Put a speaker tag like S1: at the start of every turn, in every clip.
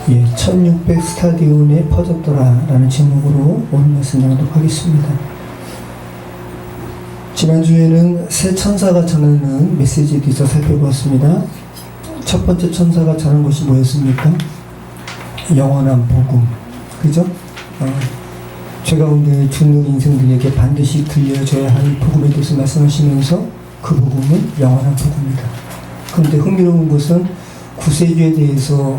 S1: 1600 스타디온에 퍼졌더라 라는 제목으로 오늘 말씀 나누도록 하겠습니다. 지난주에는 새 천사가 전하는 메시지에 대해서 살펴보았습니다. 첫 번째 천사가 전한 것이 뭐였습니까? 영원한 복음. 그죠? 죄 가운데 죽는 인생들에게 반드시 들려줘야 할 복음에 대해서 말씀하시면서 그 복음은 영원한 복음이다. 그런데 흥미로운 것은 구세주에 대해서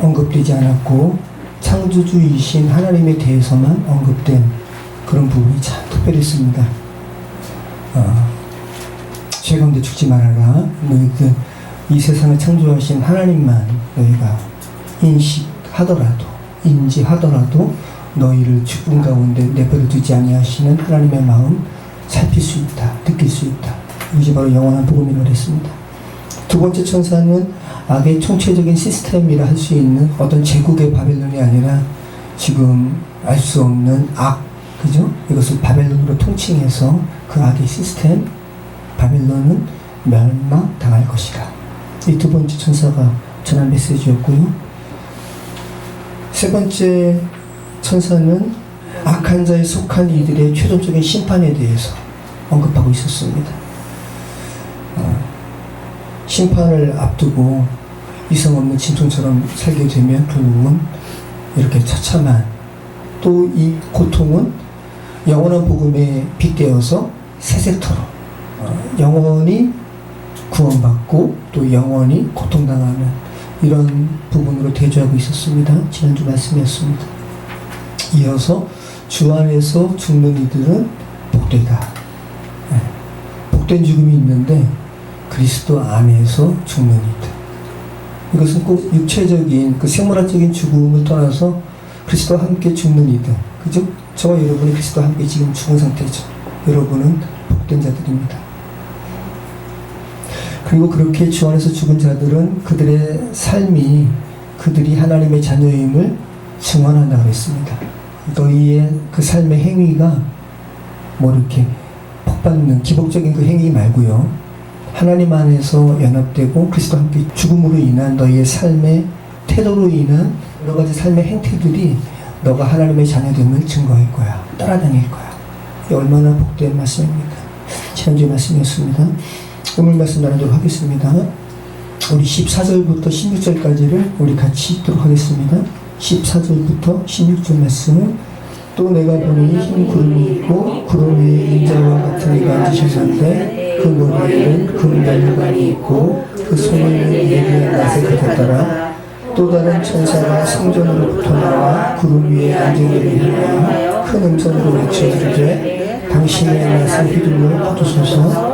S1: 언급되지 않았고 창조주이신 하나님에 대해서만 언급된 그런 부분이 참 특별했습니다. 죄 가운데 죽지 말아라. 너희들 이 세상을 창조하신 하나님만 너희가 인지하더라도 너희를 죽음 가운데 내버려 두지 아니하시는 하나님의 마음 살필 수 있다, 느낄 수 있다. 이것이 바로 영원한 복음이라고 했습니다. 두 번째 천사는 악의 총체적인 시스템이라 할 수 있는 어떤 제국의 바벨론이 아니라 지금 알 수 없는 악, 그죠? 이것을 바벨론으로 통칭해서 그 악의 시스템, 바벨론은 멸망당할 것이다. 이 두 번째 천사가 전한 메시지였고요. 세 번째 천사는 악한 자에 속한 이들의 최종적인 심판에 대해서 언급하고 있었습니다. 심판을 앞두고 이성 없는 짐승처럼 살게 되면 결국은 이렇게 처참한, 또 이 고통은 영원한 복음에 빗대어서 세세토록 영원히 구원받고 또 영원히 고통당하는 이런 부분으로 대조하고 있었습니다. 지난주 말씀이었습니다. 이어서 주 안에서 죽는 이들은 복되다. 복된 죽음이 있는데 그리스도 안에서 죽는 이들. 이것은 꼭 육체적인 그 생물학적인 죽음을 떠나서 그리스도와 함께 죽는 이들. 그죠? 저와 여러분이 그리스도와 함께 지금 죽은 상태죠. 여러분은 복된 자들입니다. 그리고 그렇게 주 안에서 죽은 자들은 그들의 삶이 그들이 하나님의 자녀임을 증언한다고 했습니다. 너희의 그 삶의 행위가 뭐 이렇게 복받는 기복적인 그 행위 말고요. 하나님 안에서 연합되고 그리스도와 함께 죽음으로 인한 너희의 삶의 태도로 인한 여러 가지 삶의 행태들이 너가 하나님의 자녀됨을 증거할 거야. 따라다닐 거야. 이게 얼마나 복된 말씀입니까? 지난주의 말씀이었습니다. 오늘 말씀 나누도록 하겠습니다. 우리 14절부터 16절까지를 우리 같이 읽도록 하겠습니다. 14절부터 16절 말씀은 또 내가 보니 흰 구름이 있고 구름 위에 인자와 같은 이가 앉으셨는데 그 머리에는 금면류관이 있고 그 손에는 예리한 낫을 가졌더라. 또 다른 천사가 성전으로부터 나와 구름 위에 앉은 이를 향하여 큰 음성으로 외쳐이르되 당신의 낫을 휘둘러 거두소서.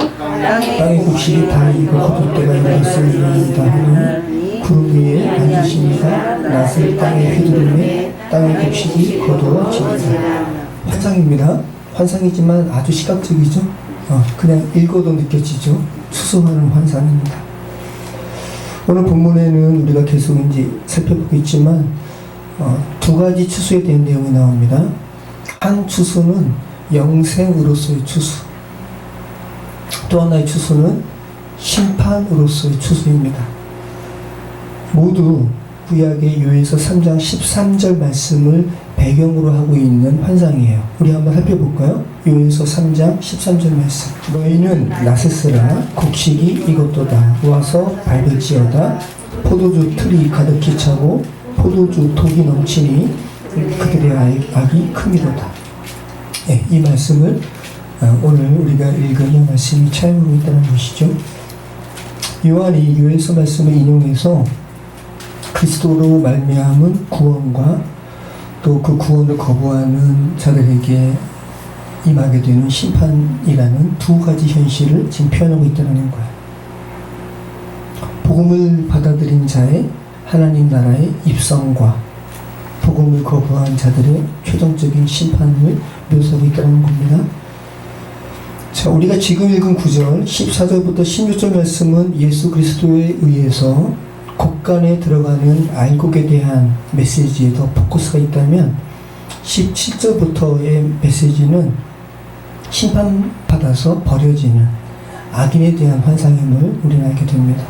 S1: 땅의 곡식이 다 익어 거둘 때가 이르렀으리이다 하니 구름 위에 앉으신 이가 낫을 땅에 휘두르매 땅의 곡식이 거두어지리라. 환상입니다. 환상이지만 아주 시각적이죠. 그냥 읽어도 느껴지죠. 추수하는 환상입니다. 오늘 본문에는 우리가 계속 이제 살펴보겠지만 두 가지 추수에 대한 내용이 나옵니다. 한 추수는 영생으로서의 추수, 또 하나의 추수는 심판으로서의 추수입니다. 모두 구약의 요엘서 3장 13절 말씀을 배경으로 하고 있는 환상이에요. 우리 한번 살펴볼까요? 요엘서 3장 13절 말씀. 너희는 낫을 쓰라. 곡식이 익었도다. 와서 밟을지어다. 포도주 틀이 가득히 차고 포도주 독이 넘치니 그들의 악이 크미도다. 이 말씀을 오늘 우리가 읽은 이 말씀이 차용하고 있다는 것이죠. 요한이 요엘서 말씀을 인용해서 그리스도로 말미암은 구원과 또 그 구원을 거부하는 자들에게 임하게 되는 심판이라는 두 가지 현실을 지금 표현하고 있다는 거예요. 복음을 받아들인 자의 하나님 나라의 입성과 복음을 거부한 자들의 최종적인 심판을 묘사하고 있다는 겁니다. 자, 우리가 지금 읽은 9절, 14절부터 16절 말씀은 예수 그리스도에 의해서 곡간에 들어가는 알곡에 대한 메시지에 더 포커스가 있다면 17절부터의 메시지는 심판받아서 버려지는 악인에 대한 환상임을 우리는 알게 됩니다.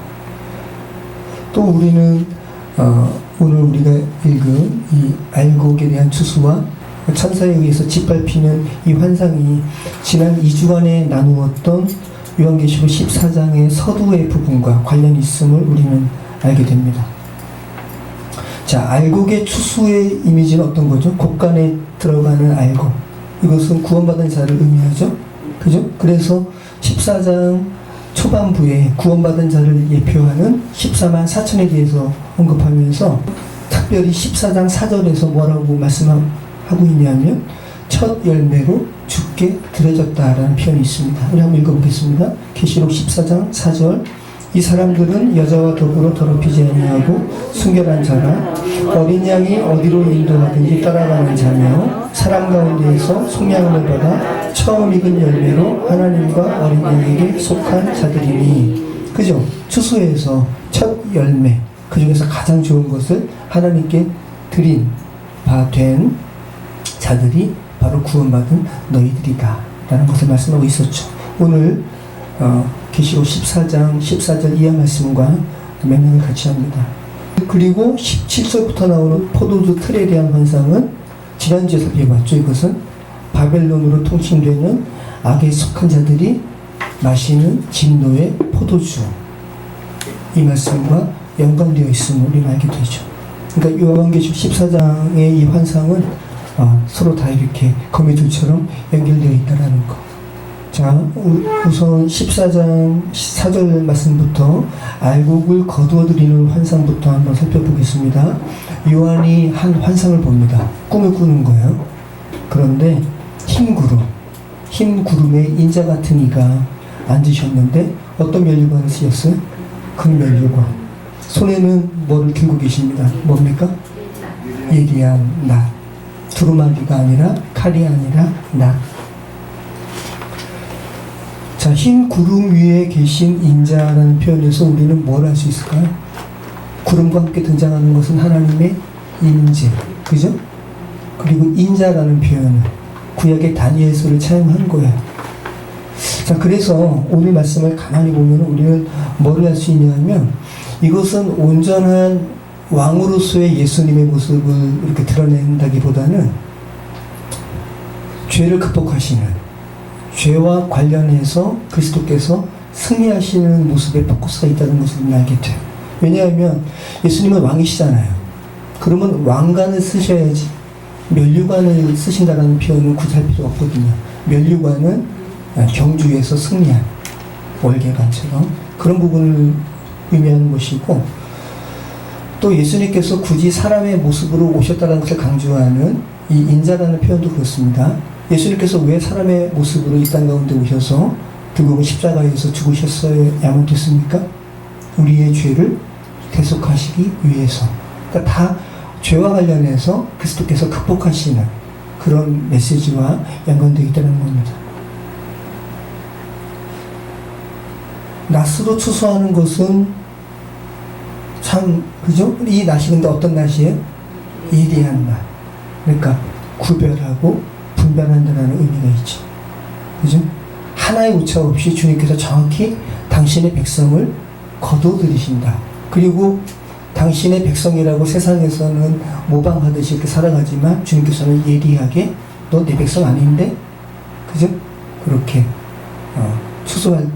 S1: 또 우리는 오늘 우리가 읽은 이 알곡에 대한 추수와 천사에 의해서 짓밟히는 이 환상이 지난 2주간에 나누었던 요한계시록 14장의 서두의 부분과 관련이 있음을 우리는 알게 됩니다. 자, 알곡의 추수의 이미지는 어떤 거죠? 곡간에 들어가는 알곡. 이것은 구원받은 자를 의미하죠. 그죠? 그래서 14장 초반부에 구원받은 자를 예표하는 14만 4천에 대해서 언급하면서 특별히 14장 4절에서 뭐라고 말씀하고 있냐면 첫 열매로 주께 드려졌다라는 표현이 있습니다. 우리 한번 읽어보겠습니다. 계시록 14장 4절. 이 사람들은 여자와 더불어 더럽히지 아니하고 순결한 자라 어린 양이 어디로 인도하든지 따라가는 자며 사람 가운데에서 속량을 받아 처음 익은 열매로 하나님과 어린 양에게 속한 자들이니. 그죠? 추수에서 첫 열매, 그 중에서 가장 좋은 것을 하나님께 드린 바 된 자들이 바로 구원받은 너희들이다 라는 것을 말씀하고 있었죠. 오늘 계시록 14장 14절 이하 말씀과 맥락을 같이 합니다. 그리고 17절부터 나오는 포도주 틀에 대한 환상은 지난주에 살펴봤죠. 이것은 바벨론으로 통칭되는 악에 속한 자들이 마시는 진노의 포도주, 이 말씀과 연관되어 있음을 우리는 알게 되죠. 그러니까 요한계시록 14장의 이 환상은 서로 다 이렇게 거미줄처럼 연결되어 있다는 것. 자, 우선 14장 4절 말씀부터 알곡을 거두어들이는 환상부터 한번 살펴보겠습니다. 요한이 한 환상을 봅니다. 꿈을 꾸는 거예요. 그런데 흰 구름에 인자 같은 이가 앉으셨는데 어떤 면류관을 쓰셨어요? 금면류관. 손에는 뭐를 들고 계십니다. 뭡니까? 예리한 낫. 두루마리가 아니라 칼이 아니라 낫. 자, 흰 구름 위에 계신 인자라는 표현에서 우리는 뭘 알 수 있을까요? 구름과 함께 등장하는 것은 하나님의 임재, 그죠? 그리고 인자라는 표현은 구약의 다니엘서를 차용한 거예요. 자, 그래서 오늘 말씀을 가만히 보면 우리는 뭘 알 수 있냐면 이것은 온전한 왕으로서의 예수님의 모습을 이렇게 드러낸다기보다는 죄를 극복하시는, 죄와 관련해서 그리스도께서 승리하시는 모습에 포커스가 있다는 것을 우리는 알게 돼요. 왜냐하면 예수님은 왕이시잖아요. 그러면 왕관을 쓰셔야지 면류관을 쓰신다는 표현은 굳이 할 필요가 없거든요. 면류관은 경주에서 승리한 월계관처럼 그런 부분을 의미하는 것이고, 또 예수님께서 굳이 사람의 모습으로 오셨다는 것을 강조하는 이 인자라는 표현도 그렇습니다. 예수님께서 왜 사람의 모습으로 이 땅 가운데 오셔서 결국은 십자가에서 죽으셨어야만 됐습니까? 우리의 죄를 대속하시기 위해서. 그러니까 다 죄와 관련해서 그리스도께서 극복하시는 그런 메시지와 연관되어 있다는 겁니다. 낫으로 추수하는 것은 참, 그죠? 이 낫이 근데 어떤 낫이에요? 예리한 낫. 그러니까 구별하고 분별한다는 의미가 있죠. 그죠? 하나의 오차 없이 주님께서 정확히 당신의 백성을 거둬들이신다. 그리고 당신의 백성이라고 세상에서는 모방하듯이 이렇게 살아가지만 주님께서는 예리하게 너 내 백성 아닌데? 그죠? 그렇게 추수할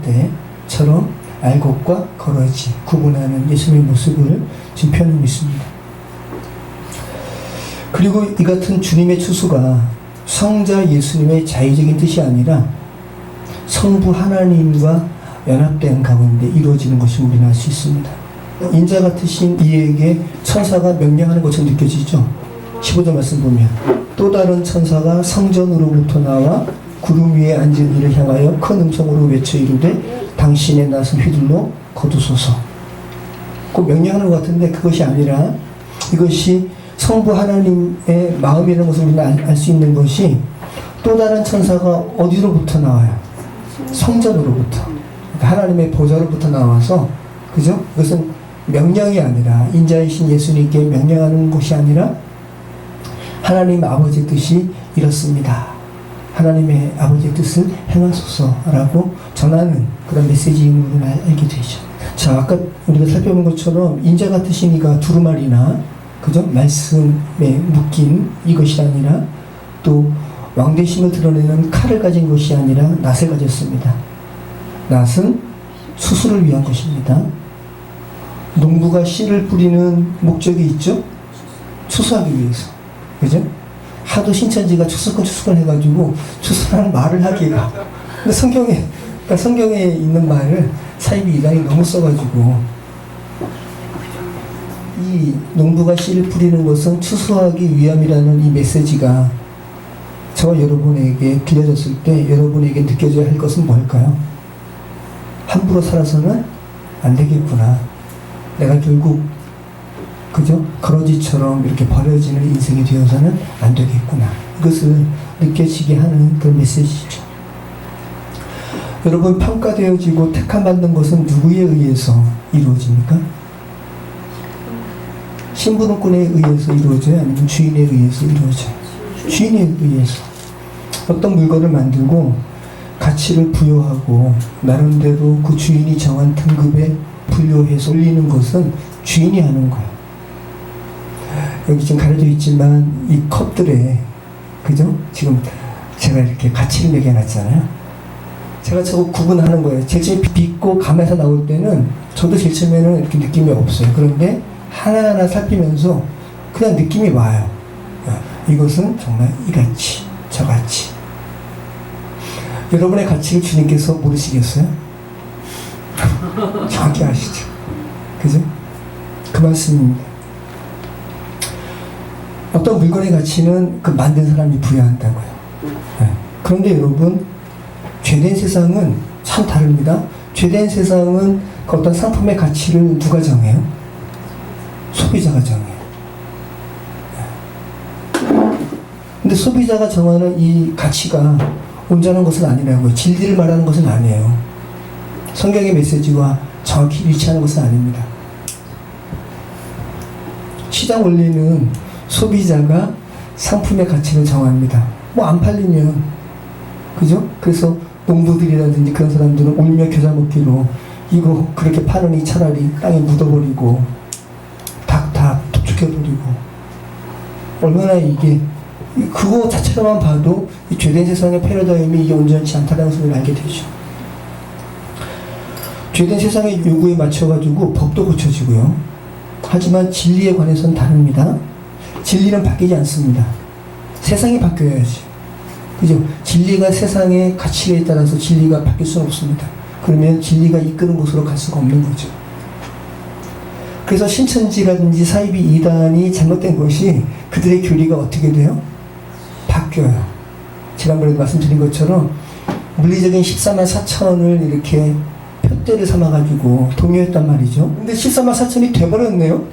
S1: 때처럼 알곡과 거러지 구분하는 예수님의 모습을 지금 표현하고 있습니다. 그리고 이 같은 주님의 추수가 성자 예수님의 자의적인 뜻이 아니라 성부 하나님과 연합된 가운데 이루어지는 것을 우리는 알 수 있습니다. 인자 같으신 이에게 천사가 명령하는 것처럼 느껴지죠. 15절 말씀 보면 또 다른 천사가 성전으로부터 나와 구름 위에 앉은 이를 향하여 큰 음성으로 외쳐 이르되 당신의 낫은 휘둘러 거두소서. 꼭 명령하는 것 같은데 그것이 아니라 이것이 성부 하나님의 마음이라는 것을 우리는 알 수 있는 것이 또 다른 천사가 어디로부터 나와요? 성전으로부터. 그러니까 하나님의 보좌로부터 나와서, 그죠? 그것은 명령이 아니라 인자이신 예수님께 명령하는 것이 아니라 하나님 아버지의 뜻이 이렇습니다. 하나님의 아버지의 뜻을 행하소서라고 전하는 그런 메시지임을 알게 되죠. 자, 아까 우리가 살펴본 것처럼 인자 같으신 이가 두루마리나 그죠? 말씀에 묶인 이것이 아니라 또 왕대심을 드러내는 칼을 가진 것이 아니라 낫을 가졌습니다. 낫은 수술을 위한 것입니다. 농부가 씨를 뿌리는 목적이 있죠? 추수하기 위해서. 그죠? 하도 신천지가 추수꾼 해가지고 추수라는 말을 하기가. 근데 성경에 있는 말을 사이비 이단이 너무 써가지고 이 농부가 씨를 뿌리는 것은 추수하기 위함이라는 이 메시지가 저와 여러분에게 들려졌을 때 여러분에게 느껴져야 할 것은 뭘까요? 함부로 살아서는 안 되겠구나. 내가 결국 그죠? 거러지처럼 이렇게 버려지는 인생이 되어서는 안 되겠구나. 이것을 느껴지게 하는 그런 메시지죠. 여러분, 평가되어지고 택함받는 것은 누구에 의해서 이루어집니까? 신부름꾼에 의해서 이루어져요? 아니면 주인에 의해서 이루어져요? 주인에 의해서. 어떤 물건을 만들고 가치를 부여하고 나름대로 그 주인이 정한 등급에 분류해서 올리는 것은 주인이 하는 거예요. 여기 지금 가려져 있지만 이 컵들에 그죠? 지금 제가 이렇게 가치를 매겨놨잖아요. 제가 저거 구분하는 거예요. 제일 처음에 빚고 감에서 나올 때는 저도 제일 처음에는 이렇게 느낌이 없어요. 그런데 하나하나 살피면서 그냥 느낌이 와요. 이것은 정말 이 가치, 저 가치. 여러분의 가치를 주님께서 모르시겠어요? 정확히 아시죠? 그죠? 그 말씀입니다. 어떤 물건의 가치는 그 만든 사람이 부여한다고요. 그런데 여러분, 죄된 세상은 참 다릅니다. 죄된 세상은 그 어떤 상품의 가치를 누가 정해요? 소비자가 정해요. 근데 소비자가 정하는 이 가치가 온전한 것은 아니라고요. 진리를 말하는 것은 아니에요. 성경의 메시지와 정확히 일치하는 것은 아닙니다. 시장 원리는 소비자가 상품의 가치를 정합니다. 뭐 안 팔리면 그죠? 그래서 농부들이라든지 그런 사람들은 울며 겨자 먹기로 이거 그렇게 파느니 차라리 땅에 묻어버리고 다 도축해버리고 얼마나 이게 그거 자체로만 봐도 이 죄된 세상의 패러다임이 이게 온전치 않다는 것을 알게 되죠. 죄된 세상의 요구에 맞춰가지고 법도 고쳐지고요. 하지만 진리에 관해서는 다릅니다. 진리는 바뀌지 않습니다. 세상이 바뀌어야지. 그죠? 진리가 세상의 가치에 따라서 진리가 바뀔 수는 없습니다. 그러면 진리가 이끄는 곳으로 갈 수가 없는 거죠. 그래서 신천지라든지 사이비 이단이 잘못된 것이 그들의 교리가 어떻게 돼요? 바뀌어요. 지난번에도 말씀드린 것처럼 물리적인 14만 4천을 이렇게 표대를 삼아가지고 동요했단 말이죠. 근데 14만 4천이 돼버렸네요.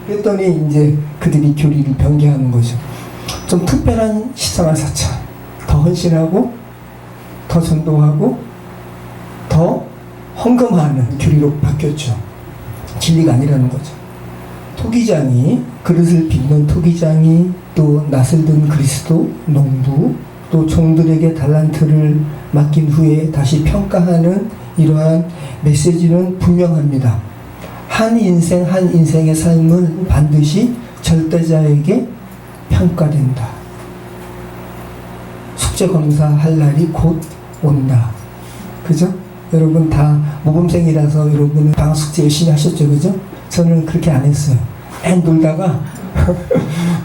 S1: 그랬더니 이제 그들이 교리를 변개하는 거죠. 좀 특별한 14만 4천. 더 헌신하고 더 전도하고 더 헌금하는 교리로 바뀌었죠. 진리가 아니라는 거죠. 토기장이 그릇을 빚는 토기장이 또 낫을 든 그리스도 농부 또 종들에게 달란트를 맡긴 후에 다시 평가하는 이러한 메시지는 분명합니다. 한 인생의 삶은 반드시 절대자에게 평가된다. 숙제검사할 날이 곧 온다. 그죠? 여러분 다 모범생이라서 여러분은 방학숙제 열심히 하셨죠. 그죠? 저는 그렇게 안 했어요. 놀다가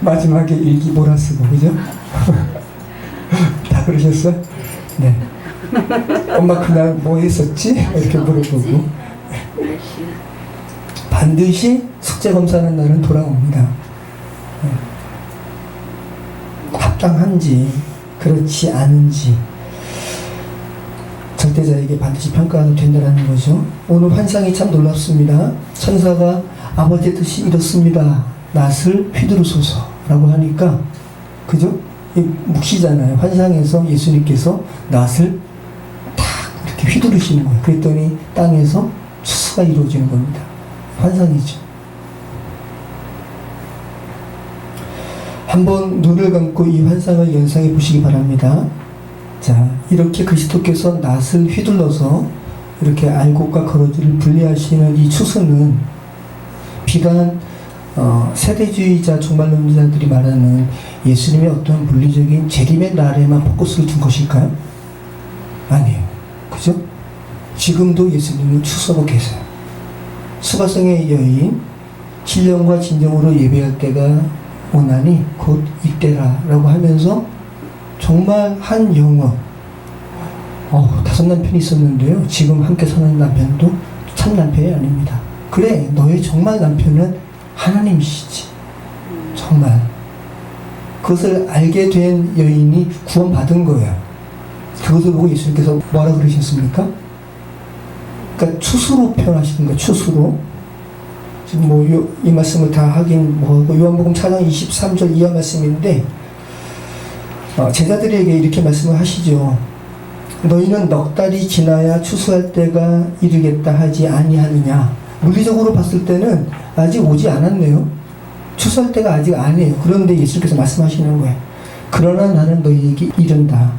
S1: 마지막에 일기 몰아쓰고. 그죠? 다 그러셨어요? 네. 엄마 그날 뭐 했었지? 이렇게 물어보고. 반드시 숙제검사하는 날은 돌아옵니다. 합당한지 그렇지 않은지 절대자에게 반드시 평가가 된다는 거죠. 오늘 환상이 참 놀랍습니다. 천사가 아버지의 뜻이 이렇습니다. 낫을 휘두르소서 라고 하니까 그죠? 이 묵시잖아요. 환상에서 예수님께서 낫을 탁 이렇게 휘두르시는 거예요. 그랬더니 땅에서 추수가 이루어지는 겁니다. 환상이죠. 한번 눈을 감고 이 환상을 연상해 보시기 바랍니다. 자, 이렇게 그리스도께서 낫을 휘둘러서 이렇게 알곡과 거러지를 분리하시는 이 추수는 비단 세대주의자 종말론자들이 말하는 예수님의 어떤 물리적인 재림의 날에만 포커스를 둔 것일까요? 아니에요. 그죠? 지금도 예수님은 추수하고 계세요. 수가성의 여인, 신령과 진정으로 예배할 때가 오나니 곧 이때라 라고 하면서 정말 한 영혼, 5 남편이 있었는데요. 지금 함께 사는 남편도 참 남편이 아닙니다. 그래, 너의 정말 남편은 하나님이시지. 정말. 그것을 알게 된 여인이 구원받은 거예요. 그것을 보고 예수님께서 뭐라 그러셨습니까? 그러니까 추수로 표현하시는 거예요. 추수로. 지금 이 말씀을 다 하긴 뭐하고, 요한복음 4장 23절 이하 말씀인데, 제자들에게 이렇게 말씀을 하시죠. 너희는 넉 달이 지나야 추수할 때가 이르겠다 하지 아니하느냐. 물리적으로 봤을 때는 아직 오지 않았네요. 추수할 때가 아직 아니에요. 그런데 예수께서 말씀하시는 거예요. 그러나 나는 너희에게 이른다.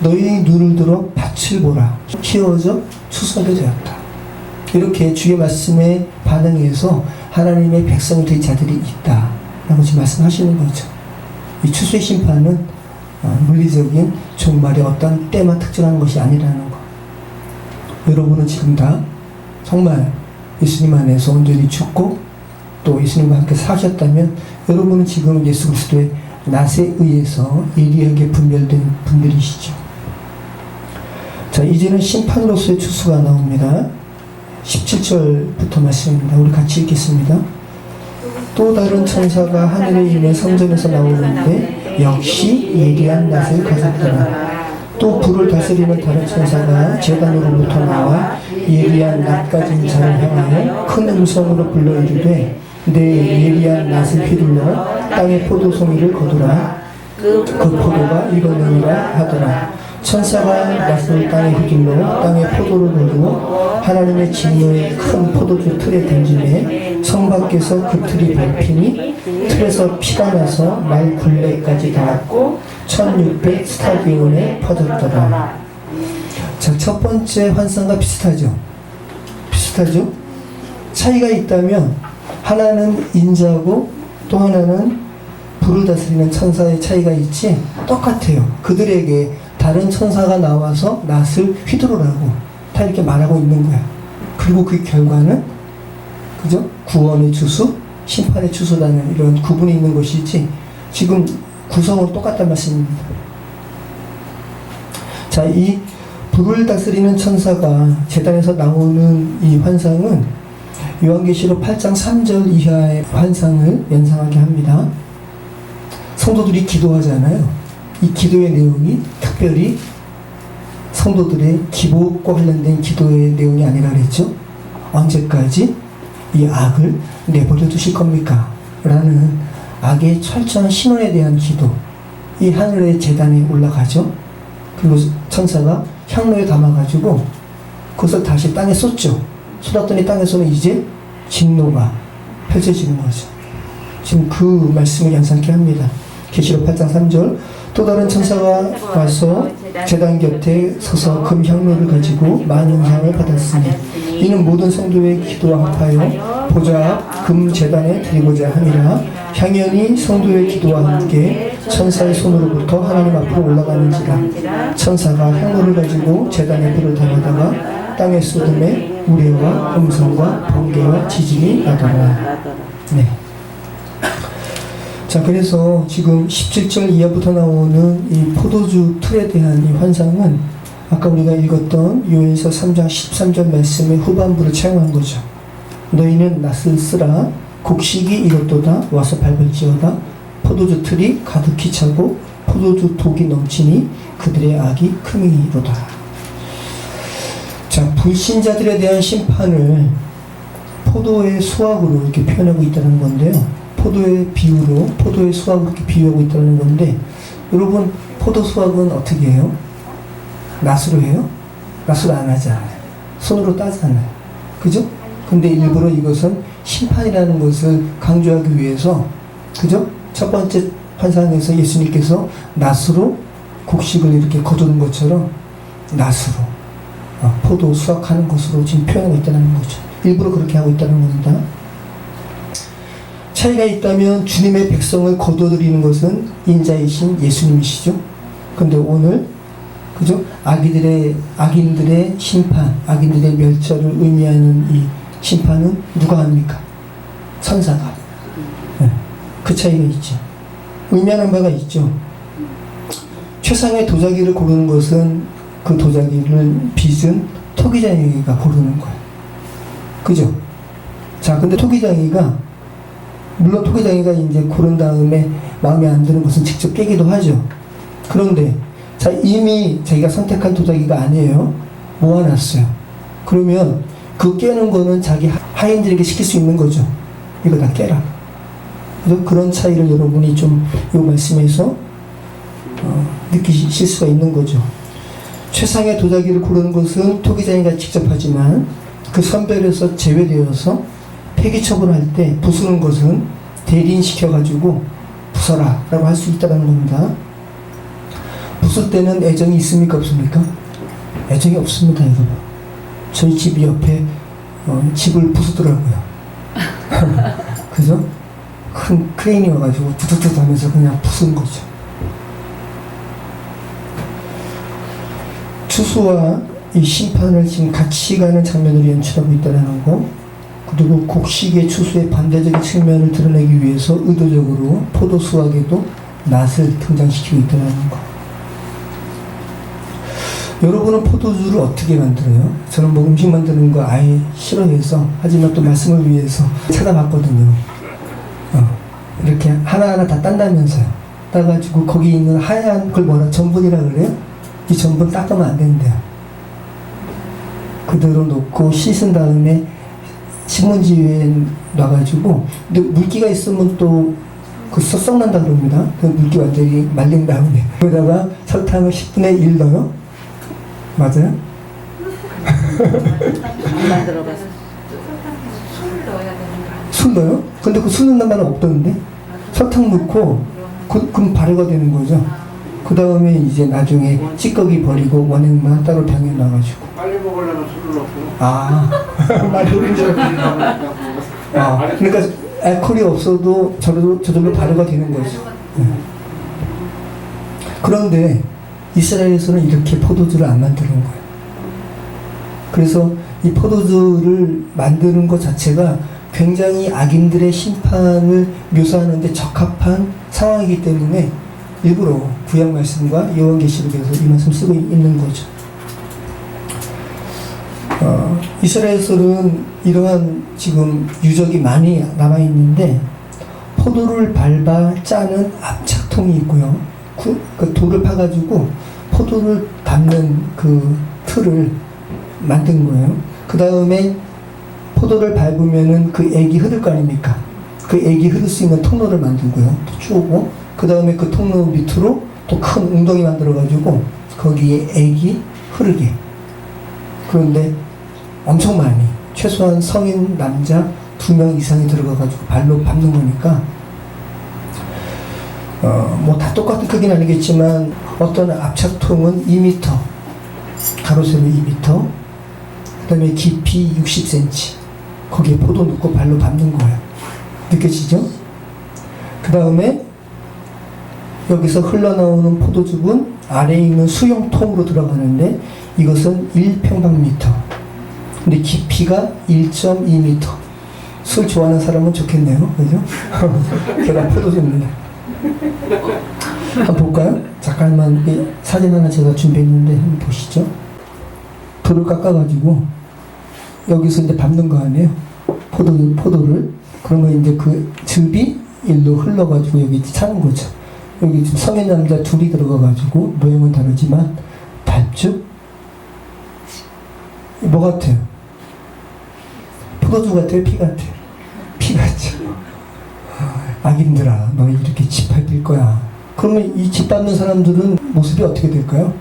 S1: 너희 눈을 들어 밭을 보라. 키워져 추수하게 되었다. 이렇게 주의 말씀에 반응해서 하나님의 백성이 될 자들이 있다 라고 지금 말씀하시는 거죠. 이 추수의 심판은 물리적인 종말의 어떤 때만 특정한 것이 아니라는 것. 여러분은 지금 다 정말 예수님 안에서 온전히 죽고 또 예수님과 함께 사셨다면 여러분은 지금 예수 그리스도의 낫에 의해서 예리하게 분별된 분들이시죠. 자, 이제는 심판으로서의 추수가 나옵니다. 17절부터 말씀입니다. 우리 같이 읽겠습니다. 또 다른 천사가 하늘에 있는 성전에서 나오는데 역시 예리한 낫을 가졌더라. 또 불을 다스리는 다른 천사가 제단으로부터 나와 예리한 낫 가진 자를 향하여 큰 음성으로 불러 이르되 내 예리한 낫을 휘둘러 땅의 포도송이를 거두라. 그 포도가 익었느니라 하더라. 천사가 낫을 땅에 휘둘러 땅의 포도를 거두어 하나님의 진노의 큰 포도주 틀에 던지매 성 밖에서 그 틀이 밟히니 틀에서 피가 나서 말 굴레까지 닿았고 1600 스타디온에 퍼졌더라. 자, 첫 번째 환상과 비슷하죠? 비슷하죠? 차이가 있다면 하나는 인자고 또 하나는 불을 다스리는 천사의 차이가 있지 똑같아요. 그들에게 다른 천사가 나와서 낫을 휘두르라고 다 이렇게 말하고 있는 거야. 그리고 그 결과는 그죠? 구원의 추수, 심판의 추수라는 이런 구분이 있는 것이지 지금 구성은 똑같단 말씀입니다. 자, 이 불을 다스리는 천사가 제단에서 나오는 이 환상은 요한계시록 8장 3절 이하의 환상을 연상하게 합니다. 성도들이 기도하잖아요. 이 기도의 내용이 특별히 성도들의 기복과 관련된 기도의 내용이 아니라 그랬죠. 언제까지 이 악을 내버려 두실 겁니까? 라는 악의 철저한 신원에 대한 기도. 이 하늘의 제단에 올라가죠. 그리고 천사가 향로에 담아가지고 그것을 다시 땅에 쏟죠. 쏟았더니 땅에서는 이제 진노가 펼쳐지는 거죠. 지금 그 말씀을 연상케 합니다. 계시록 8장 3절 또 다른 천사가 와서 제단 곁에 서서 금 향로를 가지고 많은 향을 받았으니 이는 모든 성도의 기도와 합하여 보좌 앞 금 제단에 드리고자 함이라. 향연이 성도의 기도와 함께 천사의 손으로부터 하나님 앞으로 올라가는지라. 천사가 향로를 가지고 제단에 불을 담아다가 땅에 쏟음에 우레와 음성과 번개와 지진이 나더라. 네. 자, 그래서 지금 17절 이하부터 나오는 이 포도주 틀에 대한 이 환상은 아까 우리가 읽었던 요엘서 3장 13절 말씀의 후반부를 차용한 거죠. 너희는 낫을 쓰라. 곡식이 이렇도다. 와서 밟을지어다. 포도주 틀이 가득히 차고 포도주 독이 넘치니 그들의 악이 크미로다. 자, 불신자들에 대한 심판을 포도의 수확으로 이렇게 표현하고 있다는 건데요. 포도의 비유로, 포도의 수확을 이렇게 비유하고 있다는 건데, 여러분, 포도 수확은 어떻게 해요? 낫으로 해요? 낫으로 안 하잖아요. 손으로 따잖아요. 그죠? 근데 일부러 이것은 심판이라는 것을 강조하기 위해서, 그죠? 첫 번째 환상에서 예수님께서 낫으로 곡식을 이렇게 거두는 것처럼 낫으로 포도 수확하는 것으로 지금 표현하고 있다는 거죠. 일부러 그렇게 하고 있다는 겁니다. 차이가 있다면 주님의 백성을 거둬들이는 것은 인자이신 예수님이시죠. 근데 오늘 그죠? 악인들의 심판, 악인들의 멸절을 의미하는 이 심판은 누가 합니까? 천사가. 네. 그 차이가 있죠. 의미하는 바가 있죠. 최상의 도자기를 고르는 것은 그 도자기를 빚은 토기장이가 고르는 거예요. 그죠? 자, 근데 물론 토기장이가 이제 고른 다음에 마음에 안 드는 것은 직접 깨기도 하죠. 그런데 자, 이미 자기가 선택한 도자기가 아니에요. 모아놨어요. 그러면 그 깨는 거는 자기 하인들에게 시킬 수 있는 거죠. 이거 다 깨라. 그래서 그런 차이를 여러분이 좀 이 말씀에서 느끼실 수가 있는 거죠. 최상의 도자기를 고르는 것은 토기장이가 직접 하지만 그 선별에서 제외되어서 폐기 처분할 때 부수는 것은 대리인시켜가지고 부숴라 라고 할 수 있다는 겁니다. 부술 때는 애정이 있습니까 없습니까? 애정이 없습니다. 여러분. 저희 집 옆에 집을 부수더라고요. 그죠? 큰 크레인이 와가지고 두두두 하면서 그냥 부순 거죠. 추수와 이 심판을 지금 같이 가는 장면으로 연출하고 있다는 거, 그리고 곡식의 추수의 반대적인 측면을 드러내기 위해서 의도적으로 포도 수확에도 낫을 등장시키고 있다는 거. 여러분은 포도주를 어떻게 만들어요? 저는 뭐 음식 만드는 거 아예 싫어해서, 하지만 또 말씀을 위해서 찾아봤거든요. 이렇게 하나하나 다 딴다면서요. 따가지고 거기 있는 하얀 걸 뭐라 전분이라 그래요? 이 전분 닦으면 안 된대요. 그대로 놓고 씻은 다음에 신문지에 놔가지고, 근데 물기가 있으면 또 그 썩난다 그럽니다. 그 물기 완전히 말린 다음에 거기다가 설탕을 10분의 1 넣어요. 맞아요?
S2: 안 들어가서
S3: 술 넣어야 되는 거 아니에요?
S1: 술 넣어요? 근데 그 술 넣는 말은 없던데? 설탕 넣고 그럼 발효가 되는 거죠. 그 다음에 이제 나중에 찌꺼기 버리고 원액만 따로 병에 놔가지고.
S4: 빨리 먹으려면 술을 넣고.
S1: 말이 그렇죠. 그러니까 알코올이 없어도 저절로 발효가 되는 거죠. 그런데 이스라엘에서는 이렇게 포도주를 안 만드는 거예요. 그래서 이 포도주를 만드는 것 자체가 굉장히 악인들의 심판을 묘사하는 데 적합한 상황이기 때문에 일부러 구약 말씀과 요한계시록에서 이 말씀 쓰고 있는 거죠. 이스라엘에서는 이러한 지금 유적이 많이 남아있는데, 포도를 밟아 짜는 압착통이 있고요. 그 돌을 파가지고 포도를 담는 그 틀을 만든 거예요. 그 다음에 포도를 밟으면은 그 액이 흐를 거 아닙니까? 그 액이 흐를 수 있는 통로를 만들고요. 또 쪼고, 그 다음에 그 통로 밑으로 또 큰 웅덩이 만들어가지고 거기에 액이 흐르게. 그런데 엄청 많이, 최소한 성인 남자 2명 이상이 들어가가지고 발로 밟는 거니까, 뭐 다 똑같은 크기는 아니겠지만, 어떤 압착통은 2m, 가로세로 2m, 그 다음에 깊이 60cm, 거기에 포도 넣고 발로 밟는 거예요. 느껴지죠? 그 다음에 여기서 흘러나오는 포도즙은 아래에 있는 수용통으로 들어가는데, 이것은 1평방미터. 근데 깊이가 1.2m. 술 좋아하는 사람은 좋겠네요. 그죠? 걔가 포도즙입니다. 한번 볼까요? 잠깐만, 사진 하나 제가 준비했는데 한번 보시죠. 돌을 깎아가지고 여기서 이제 밟는 거 아니에요? 포도를. 그러면 이제 그 즙이 일로 흘러가지고 여기 차는 거죠. 여기 지금 성인 남자 둘이 들어가가지고 모양은 다르지만 밟죠? 뭐 같아요? 포도주 같아요? 피 같아요? 피 같죠? 악인들아, 너희 이렇게 집 밟힐 거야. 그러면 이 집 밟는 사람들은 모습이 어떻게 될까요?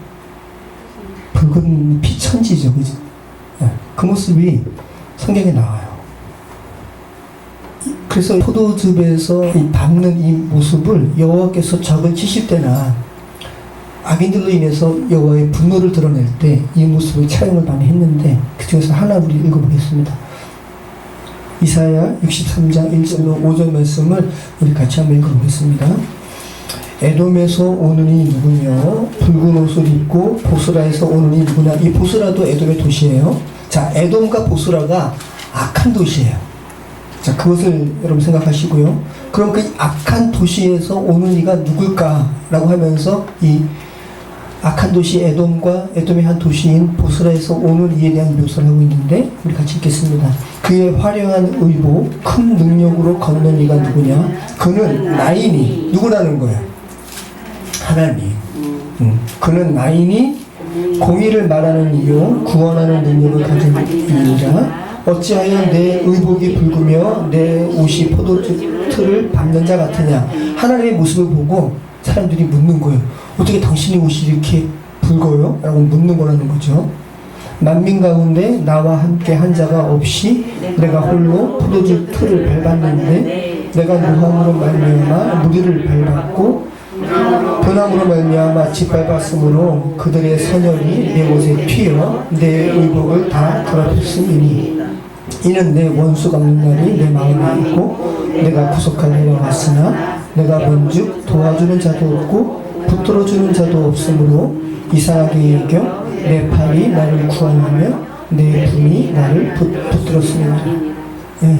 S1: 붉은 피천지죠, 그죠? 그 모습이 성경에 나와요. 그래서 포도즙에서 이 밟는 이 모습을 여호와께서 적을 치실 때나 악인들로 인해서 여호와의 분노를 드러낼 때 이 모습을 차용을 많이 했는데 그 중에서 하나 우리 읽어보겠습니다. 이사야 63장 1절로 5절 말씀을 우리 같이 한번 읽어보겠습니다. 에돔에서 오는 이 누구며 붉은 옷을 입고 보스라에서 오는 이 누구냐. 이 보스라도 에돔의 도시예요. 자, 에돔과 보스라가 악한 도시예요. 자, 그것을 여러분 생각하시고요. 그럼 그 악한 도시에서 오는 이가 누굴까라고 하면서 이 악한 도시 에돔과 에돔의 한 도시인 보스라에서 오는 이에 대한 묘사를 하고 있는데 우리 같이 읽겠습니다. 그의 화려한 의복, 큰 능력으로 걷는 이가 누구냐? 그는 나인이 누구라는 거예요? 하나님. 그는 나인이 공의를 말하는 이요 구원하는 능력을 가진 이니라. 어찌하여 내 의복이 붉으며 내 옷이 포도틀을 밟는 자 같으냐. 하나님의 모습을 보고 사람들이 묻는 거예요. 어떻게 당신의 옷이 이렇게 붉어요? 라고 묻는 거라는 거죠. 만민 가운데 나와 함께 한 자가 없이 내가 홀로 포도주 틀을 밟았는데 내가 노함으로 말미암아 무리를 밟았고 분함으로 말미암아 짓밟았으므로 그들의 선열이 내 옷에 튀어 내 의복을 다 더럽혔음이니 이는 내 원수 갚는 날이 내 마음에 있고 내가 구속할 해가 왔으나 내가 본즉 도와주는 자도 없고 붙들어주는 자도 없으므로 이상하게 여겨 내 팔이 나를 구원하며 내 분이 나를 붙들었습니다. 네.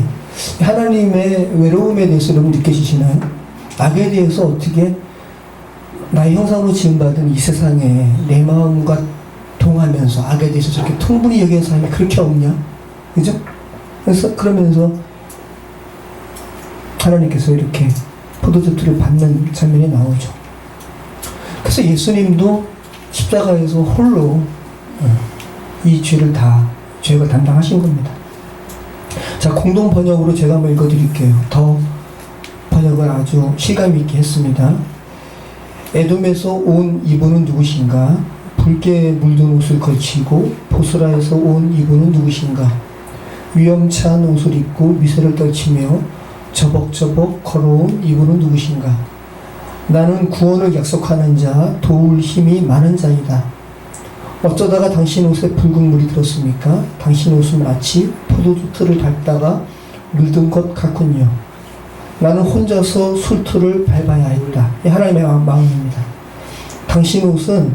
S1: 하나님의 외로움에 대해서 여러분 느껴지시나요? 악에 대해서 어떻게 나의 형상으로 지음받은 이 세상에 내 마음과 동하면서 악에 대해서 저렇게 통분히 여기는 사람이 그렇게 없냐? 그죠? 그래서 그러면서 하나님께서 이렇게 포도주틀을 밟는 장면이 나오죠. 그래서 예수님도 십자가에서 홀로 이 죄를 죄가 담당하신 겁니다. 자, 공동 번역으로 제가 한번 읽어드릴게요. 더 번역을 아주 실감 있게 했습니다. 에돔에서 온 이분은 누구신가? 붉게 물든 옷을 걸치고 보스라에서 온 이분은 누구신가? 위험찬 옷을 입고 미세를 떨치며 저벅저벅 걸어온 이분은 누구신가? 나는 구원을 약속하는 자, 도울 힘이 많은 자이다. 어쩌다가 당신 옷에 붉은 물이 들었습니까? 당신 옷은 마치 포도주 틀을 밟다가 물든 것 같군요. 나는 혼자서 술틀을 밟아야 했다. 이 하나님의 마음입니다. 당신 옷은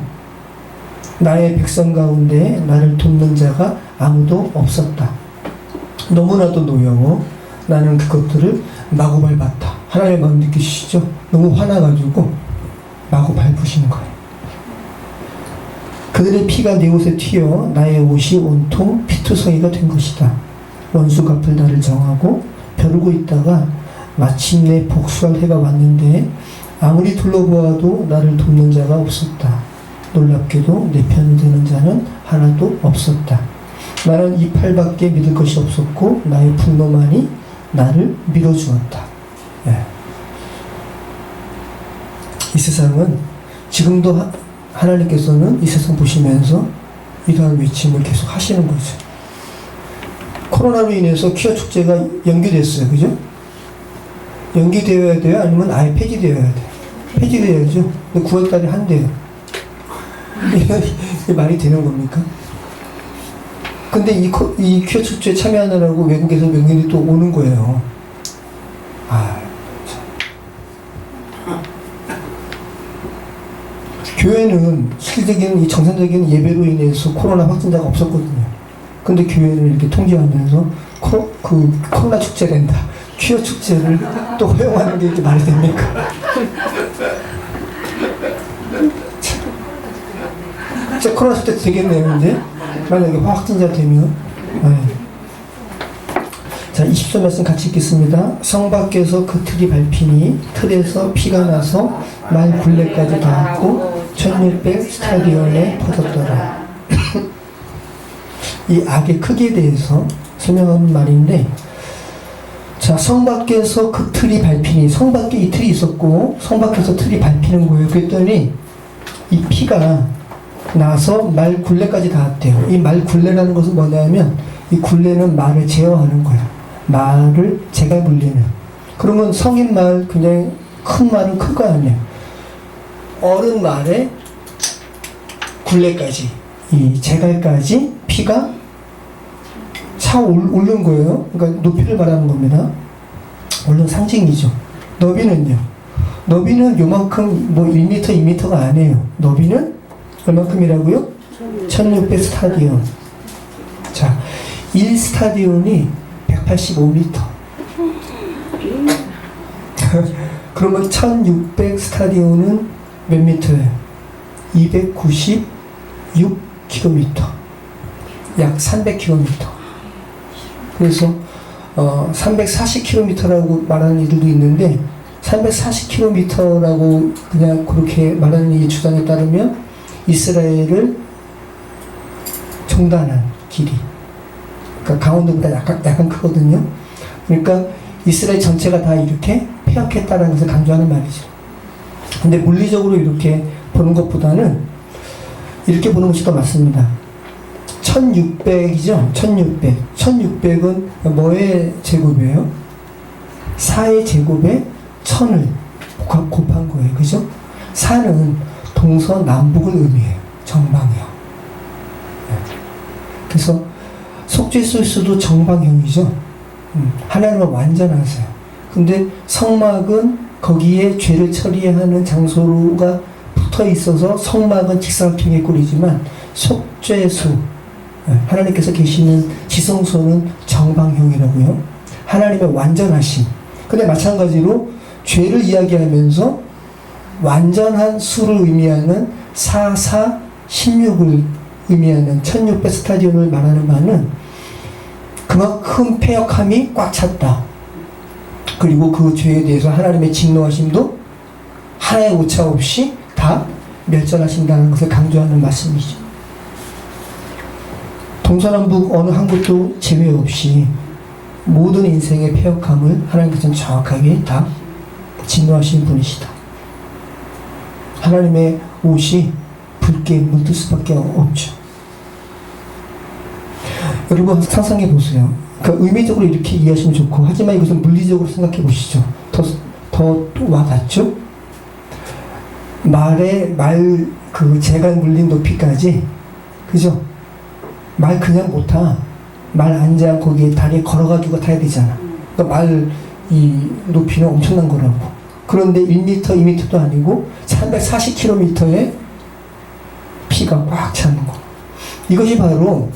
S1: 나의 백성 가운데 나를 돕는 자가 아무도 없었다. 너무나도 노여워 나는 그것들을 마구 밟았다. 하나님의 마음 느끼시죠? 너무 화나가지고 마구 밟으시는 거예요. 그들의 피가 내 옷에 튀어 나의 옷이 온통 피투성이가 된 것이다. 원수 갚을 날을 정하고 벼르고 있다가 마침내 복수할 해가 왔는데 아무리 둘러보아도 나를 돕는 자가 없었다. 놀랍게도 내 편을 드는 자는 하나도 없었다. 나는 이 팔밖에 믿을 것이 없었고 나의 분노만이 나를 밀어주었다. 예. 이 세상은 지금도 하나님께서는 이 세상 보시면서 이러한 외침을 계속 하시는 거죠. 코로나로 인해서 퀴어 축제가 연기됐어요. 그죠? 연기되어야 돼요? 아니면 아예 폐지되어야 돼요? 폐지되어야죠. 근데 9월달에 한대요. 이게 말이 되는 겁니까? 근데 이 퀴어 축제에 참여하느라고 외국에서 명인이 또 오는 거예요. 교회는 실질적인 이 정상적인 예배로 인해서 코로나 확진자가 없었거든요. 근데 교회를 이렇게 통제하면서 코로나 축제 된다. 퀴어 축제를 또 허용하는 게 이렇게 말이 됩니까? 진짜 코로나 축제 되겠네요, 이제. 만약에 확진자 되면. 네. 자, 20절 말씀 같이 읽겠습니다. 성 밖에서 그 틀이 밟히니 틀에서 피가 나서 말 굴레까지 닿았고 1600 스타디온에 퍼졌더라. 이 악의 크기에 대해서 설명하는 말인데, 자, 성 밖에서 그 틀이 밟히니, 성 밖에 이 틀이 있었고 성 밖에서 틀이 밟히는 거예요. 그랬더니 이 피가 나서 말 굴레까지 닿았대요. 이 말 굴레라는 것은 뭐냐면 이 굴레는 말을 제어하는 거야. 말을 제가 물리는. 그러면 성인 말, 굉장히 큰 말은 클 거 아니에요. 어른 말에 굴레까지, 이 제갈까지 피가 차 오른 거예요. 그러니까 높이를 말하는 겁니다. 물론 상징이죠. 너비는요. 너비는 요만큼 뭐 1m, 2m가 아니에요. 너비는 얼만큼이라고요? 1600 스타디온. 자, 1스타디온이 185m. 그러면 1600 스타디온은 몇 미터예요? 296km. 약 300km. 그래서 340km라고 말하는 이들도 있는데 340km라고 그냥 그렇게 말하는 이 주장에 따르면 이스라엘을 종단한 길이, 그러니까 강원도보다 약간 크거든요. 그러니까 이스라엘 전체가 다 이렇게 폐역했다는 것을 강조하는 말이죠. 근데 물리적으로 이렇게 보는 것보다는 이렇게 보는 것이 더 맞습니다. 1600이죠? 1600. 1600은 뭐의 제곱이에요? 4의 제곱에 1000을 곱한 거예요. 그죠? 4는 동서남북을 의미해요. 정방형. 그래서 속죄소에서도 정방형이죠. 하나님은 완전하세요. 근데 성막은 거기에 죄를 처리하는 장소가 붙어 있어서 성막은 직사각형의 꼴이지만 속죄소, 하나님께서 계시는 지성소는 정방형이라고요. 하나님의 완전하심. 근데 마찬가지로 죄를 이야기하면서 완전한 수를 의미하는 4, 4, 16을 의미하는 1600 스타디온을 말하는 바는 그만큼 패역함이 꽉 찼다. 그리고 그 죄에 대해서 하나님의 진노하심도 하나의 오차 없이 다 멸절하신다는 것을 강조하는 말씀이죠. 동서남북 어느 한 곳도 제외 없이 모든 인생의 패역함을 하나님께서는 정확하게 다 진노하신 분이시다. 하나님의 옷이 붉게 물들 수밖에 없죠. 여러분 상상해 보세요. 그러니까 의미적으로 이렇게 이해하시면 좋고, 하지만 이것은 물리적으로 생각해 보시죠. 더 와닿죠? 그 재간 물린 높이까지, 그죠? 말 그냥 못 타. 말 앉아 거기에 다리에 걸어가지고 타야 되잖아. 그러니까 이 높이는 엄청난 거라고. 그런데 1m, 2m도 아니고 340km의 피가 꽉 차는 거. 이것이 바로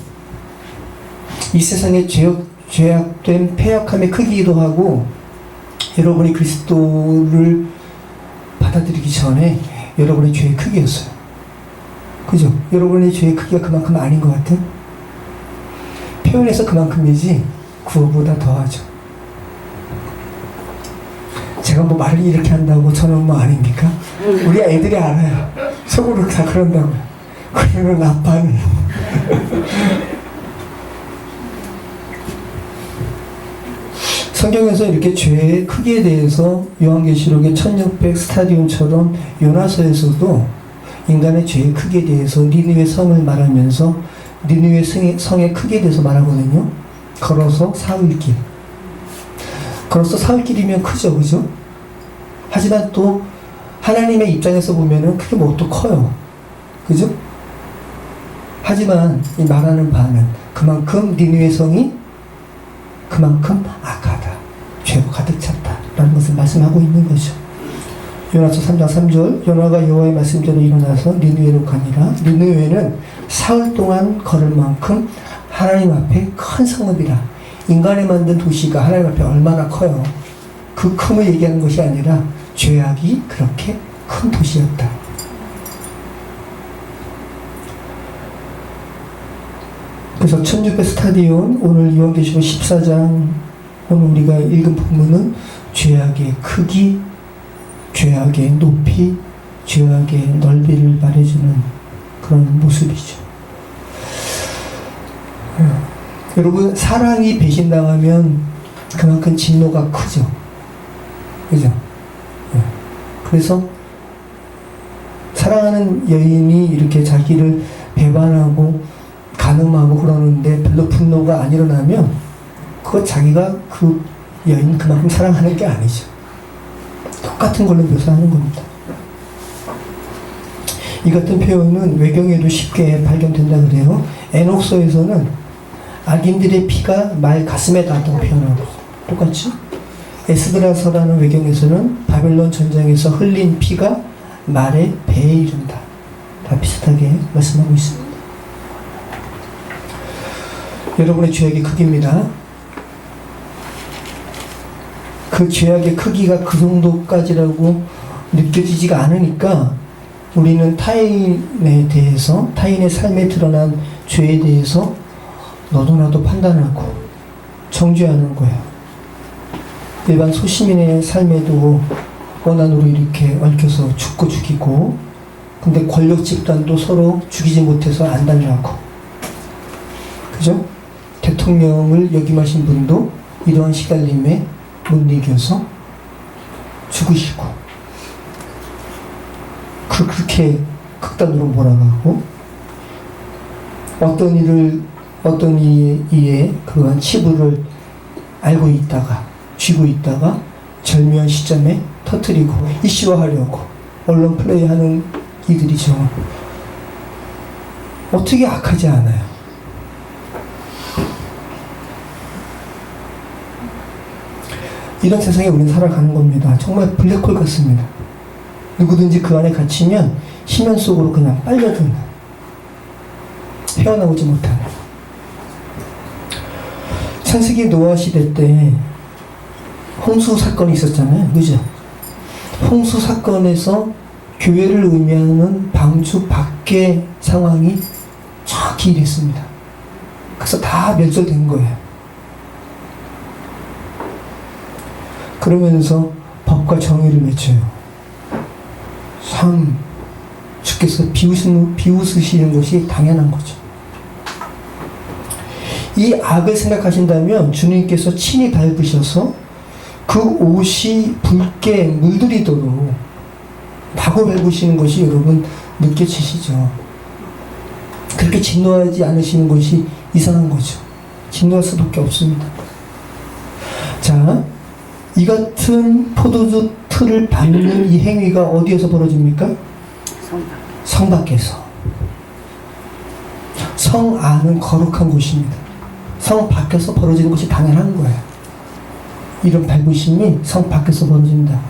S1: 이 세상의 죄악된 패역함의 크기이기도 하고, 여러분이 그리스도를 받아들이기 전에 여러분의 죄의 크기였어요. 그죠? 여러분의 죄의 크기가 그만큼 아닌 것 같은? 표현해서 그만큼이지 그거보다 더하죠. 제가 뭐 말을 이렇게 한다고 저는 뭐 아닙니까? 우리 애들이 알아요. 속으로 다 그런다고요. 그러면 아빠는 성경에서 이렇게 죄의 크기에 대해서 요한계시록의 1600 스타디움처럼 요나서에서도 인간의 죄의 크기에 대해서 니느웨 성을 말하면서 니느웨 성의 크기에 대해서 말하거든요. 걸어서 사흘길. 걸어서 사흘길이면 크죠, 그죠? 하지만 또 하나님의 입장에서 보면은 그게 뭐 또 커요, 그죠? 하지만 이 말하는 바는 그만큼 니느웨 성이 그만큼 악하다, 죄로 가득 찼다 라는 것을 말씀하고 있는 거죠. 요나서 3장 3절, 요나가 여호와의 말씀대로 일어나서 니느웨로 가니라. 니느웨는 사흘 동안 걸을 만큼 하나님 앞에 큰 성읍이라. 인간이 만든 도시가 하나님 앞에 얼마나 커요. 그 큼을 얘기하는 것이 아니라 죄악이 그렇게 큰 도시였다. 그래서 1600 스타디온, 오늘 요한계시록 14장 오늘 우리가 읽은 본문은 죄악의 크기, 죄악의 높이, 죄악의 넓이를 말해주는 그런 모습이죠. 여러분, 사랑이 배신당하면 그만큼 진노가 크죠. 그죠? 그래서 사랑하는 여인이 이렇게 자기를 배반하고 간음하고 그러는데 별로 분노가 안 일어나면 그거 자기가 그 여인 그만큼 사랑하는 게 아니죠. 똑같은 걸로 묘사하는 겁니다. 이 같은 표현은 외경에도 쉽게 발견된다 그래요. 에녹서에서는 악인들의 피가 말 가슴에 닿았다고 표현하고 똑같이 에스드라서라는 외경에서는 바벨론 전쟁에서 흘린 피가 말의 배에 이른다. 다 비슷하게 말씀하고 있습니다. 여러분의 죄악의 크기입니다. 그 죄악의 크기가 그 정도까지라고 느껴지지가 않으니까 우리는 타인에 대해서, 타인의 삶에 드러난 죄에 대해서 너도 나도 판단하고 정죄하는 거예요. 일반 소시민의 삶에도 원한으로 이렇게 얽혀서 죽고 죽이고, 근데 권력 집단도 서로 죽이지 못해서 안달나고, 그죠? 대통령을 역임하신 분도 이러한 시달림에 못 이겨서 죽으시고, 그렇게 극단으로 몰아가고, 어떤 이의 그러한 치부를 알고 있다가, 쥐고 있다가 절묘한 시점에 터뜨리고 이슈화하려고 언론 플레이하는 이들이죠. 어떻게 악하지 않아요? 이런 세상에 우리는 살아가는 겁니다. 정말 블랙홀 같습니다. 누구든지 그 안에 갇히면 심연 속으로 그냥 빨려드는, 헤어나오지 못하는. 창세기 노아 시대 때 홍수 사건이 있었잖아요. 그죠? 홍수 사건에서 교회를 의미하는 방주 밖의 상황이 정확히 이랬습니다. 그래서 다 멸절된 거예요. 그러면서 법과 정의를 외쳐요. 참 주께서 비웃으시는 것이 당연한 거죠. 이 악을 생각하신다면 주님께서 친히 밟으셔서 그 옷이 붉게 물들이도록 마구 밟으시는 것이 여러분 느껴지시죠? 그렇게 진노하지 않으시는 것이 이상한 거죠. 진노할 수밖에 없습니다. 자, 이 같은 포도주 틀을 밟는 이 행위가 어디에서 벌어집니까? 성 밖에서. 성 안은 거룩한 곳입니다. 성 밖에서 벌어지는 것이 당연한 거예요. 이런 밟으심이 성 밖에서 벌어진다.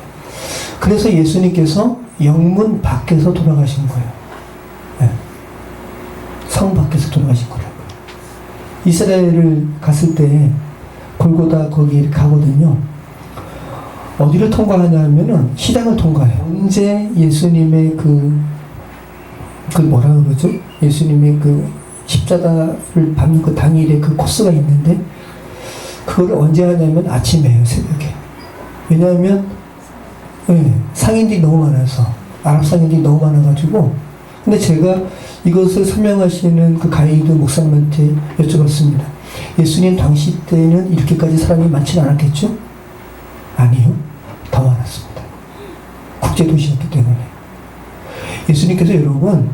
S1: 그래서 예수님께서 영문 밖에서 돌아가신 거예요. 네. 성 밖에서 돌아가신 거라고요. 이스라엘을 갔을 때 골고다 거기 가거든요. 어디를 통과하냐 하면은 시장을 통과해요. 언제 예수님의 그 뭐라 그러죠? 예수님의 그 십자가를 밟는 그 당일에 그 코스가 있는데, 그걸 언제 하냐면 아침에요, 새벽에. 왜냐하면 상인들이 너무 많아서, 아랍 상인들이 너무 많아가지고. 근데 제가 이것을 설명하시는 그 가이드 목사님한테 여쭤봤습니다. 예수님 당시 때는 이렇게까지 사람이 많지는 않았겠죠? 아니요, 더 많았습니다. 국제도시였기 때문에. 예수님께서 여러분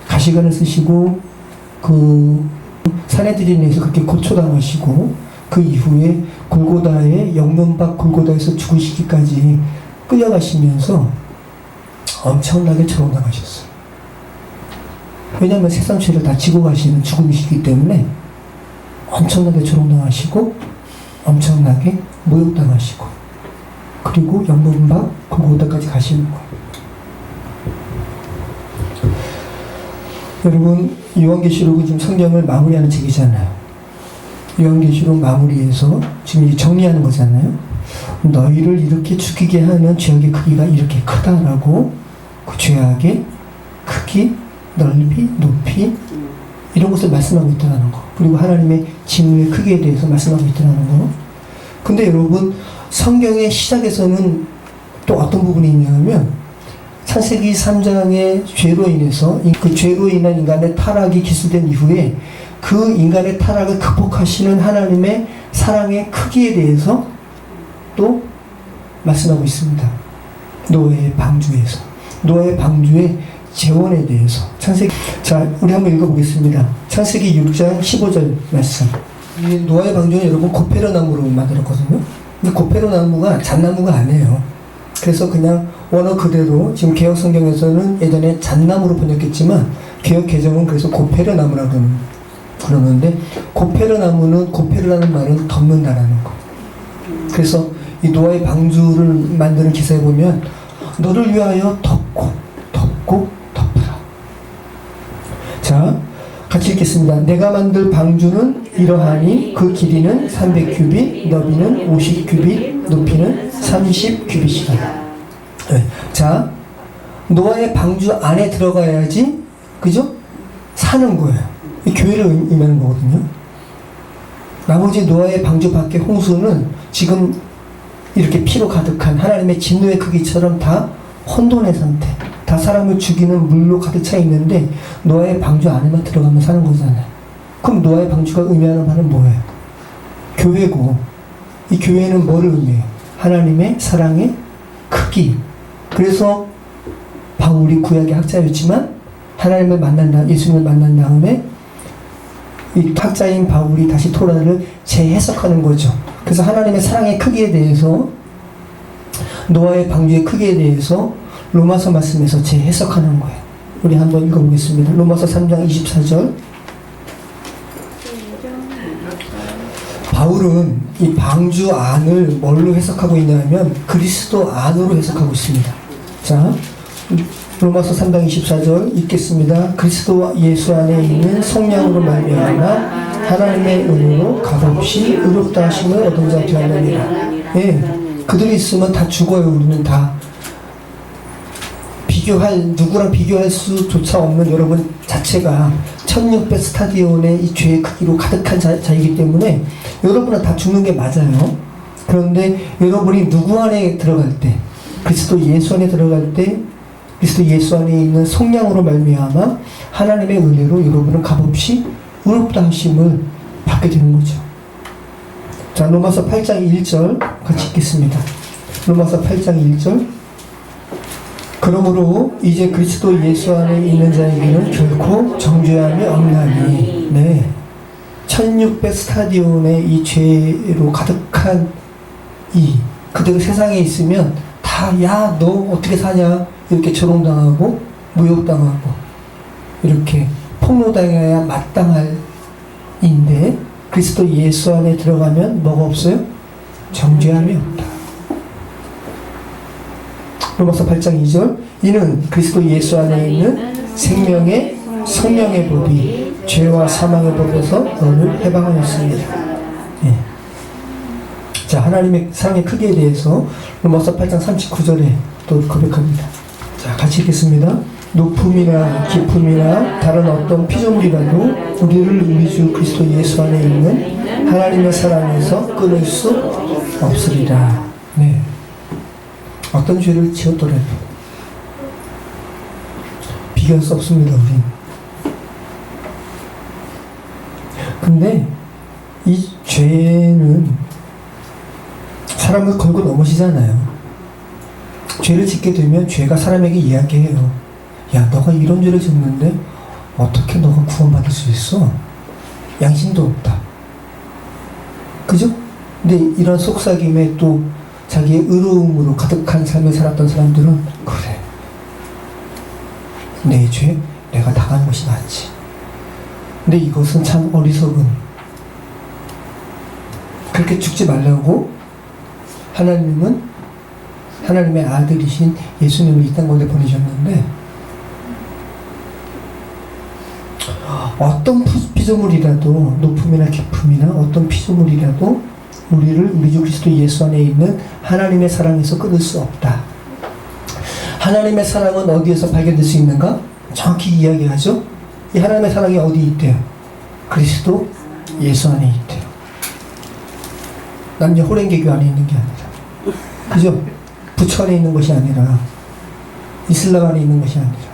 S1: 가시관을 쓰시고 그 사내들인에서 그렇게 고초당하시고, 그 이후에 골고다의 영문박 골고다에서 죽으시기까지 끌려가시면서 엄청나게 조롱당하셨어요. 왜냐하면 세상 죄를 다 지고 가시는 죽음이시기 때문에 엄청나게 조롱당하시고, 엄청나게 모욕당하시고, 그리고 영문박 골고다까지 가시는 거예요. 여러분, 요한계시록은 지금 성경을 마무리하는 책이잖아요. 요한계시록 마무리해서 지금 이제 정리하는 거잖아요. 너희를 이렇게 죽이게 하는 죄악의 크기가 이렇게 크다라고, 그 죄악의 크기, 넓이, 높이, 이런 것을 말씀하고 있다는 거. 그리고 하나님의 진노의 크기에 대해서 말씀하고 있다는 거. 근데 여러분, 성경의 시작에서는 또 어떤 부분이 있냐면, 창세기 3장의 죄로 인해서, 그 죄로 인한 인간의 타락이 기술된 이후에 그 인간의 타락을 극복하시는 하나님의 사랑의 크기에 대해서 또 말씀하고 있습니다. 노아의 방주에서. 노아의 방주의 재원에 대해서. 자, 우리 한번 읽어보겠습니다. 창세기 6장 15절 말씀. 이 노아의 방주는 여러분 고페르 나무로 만들었거든요. 근데 고페르 나무가 잣나무가 아니에요. 그래서 그냥 원어 그대로 지금 개혁 성경에서는 예전에 잣나무로 번역했지만 개혁 개정은 그래서 고페르나무라고 그러는데 고페르라는 말은 덮는다라는 거. 그래서 이 노아의 방주를 만드는 기사에 보면 너를 위하여 덮고 덮으라. 자, 같이 읽겠습니다. 내가 만들 방주는 이러하니 그 길이는 300규빗, 너비는 50규빗, 높이는 30규빗이다. 네. 자, 노아의 방주 안에 들어가야지, 그죠? 사는 거예요. 이 교회를 의미하는 거거든요. 나머지 노아의 방주 밖의 홍수는 지금 이렇게 피로 가득한 하나님의 진노의 크기처럼 다 혼돈의 상태, 다 사람을 죽이는 물로 가득 차 있는데 노아의 방주 안에만 들어가면 사는 거잖아요. 그럼 노아의 방주가 의미하는 바는 뭐예요? 교회고, 이 교회는 뭐를 의미해요? 하나님의 사랑의 크기. 그래서 바울이 구약의 학자였지만 하나님을 만난 다음, 예수님을 만난 다음에 이 학자인 바울이 다시 토라를 재해석하는 거죠. 그래서 하나님의 사랑의 크기에 대해서, 노아의 방주의 크기에 대해서 로마서 말씀에서 재해석하는 거예요. 우리 한번 읽어보겠습니다. 로마서 3장 24절. 바울은 이 방주 안을 뭘로 해석하고 있냐면 그리스도 안으로 해석하고 있습니다. 자, 로마서 3장 24절 읽겠습니다. 그리스도 예수 안에 있는 성령으로 말미암아 하나님의 은혜로 값없이 의롭다 하심을 얻은 자 되었느니라. 예, 그들이 있으면 다 죽어요. 우리는 다 누구랑 비교할 수조차 없는 여러분 자체가 1600 스타디온의 이 죄의 크기로 가득한 자이기 때문에 여러분은 다 죽는 게 맞아요. 그런데 여러분이 누구 안에 들어갈 때, 그리스도 예수 안에 들어갈 때, 그리스도 예수 안에 있는 성령으로 말미암아 하나님의 은혜로 여러분은 값없이 의롭다 하심을 받게 되는 거죠. 자, 로마서 8장 1절 같이 읽겠습니다. 로마서 8장 1절. 그러므로 이제 그리스도 예수 안에 있는 자에게는 결코 정죄함이 없나니. 네, 1600 스타디온의 이 죄로 가득한 그대로 세상에 있으면 다, 야, 너 어떻게 사냐, 이렇게 조롱당하고 모욕당하고 이렇게 폭로당해야 마땅할 인데, 그리스도 예수 안에 들어가면 뭐가 없어요? 정죄함이 없다. 로마서 8장 2절. 이는 그리스도 예수 안에 있는 생명의 성령의 법이 죄와 사망의 법에서 너를 해방하였습니다. 예. 자, 하나님의 사랑의 크기에 대해서 로마서 8장 39절에 또 고백합니다. 자, 같이 읽겠습니다. 높음이나 깊음이나 다른 어떤 피조물이라도 우리를 우리 주 그리스도 예수 안에 있는 하나님의 사랑에서 끊을 수 없으리라. 네. 어떤 죄를 지었더라도 비교할 수 없습니다, 우린. 근데 이 죄는 사람을 걸고 넘어지잖아요. 죄를 짓게 되면 죄가 사람에게 이야기해요. 야, 너가 이런 죄를 짓는데 어떻게 너가 구원받을 수 있어? 양심도 없다. 그죠? 근데 이런 속삭임에 또 자기의 의로움으로 가득한 삶을 살았던 사람들은, 그래, 내 죄 내가 당한 것이 맞지. 근데 이것은 참 어리석은, 그렇게 죽지 말라고 하나님은 하나님의 아들이신 예수님을 이 땅 가운데 보내셨는데, 어떤 피조물이라도, 높음이나 깊음이나 어떤 피조물이라도 우리를 우리 주 그리스도 예수 안에 있는 하나님의 사랑에서 끊을 수 없다. 하나님의 사랑은 어디에서 발견될 수 있는가? 정확히 이야기하죠. 이 하나님의 사랑이 어디 있대요? 그리스도 예수 안에 있대요. 남녀 호랭개교 안에 있는 게 아니라, 그죠? 부처 안에 있는 것이 아니라, 이슬람 안에 있는 것이 아니라.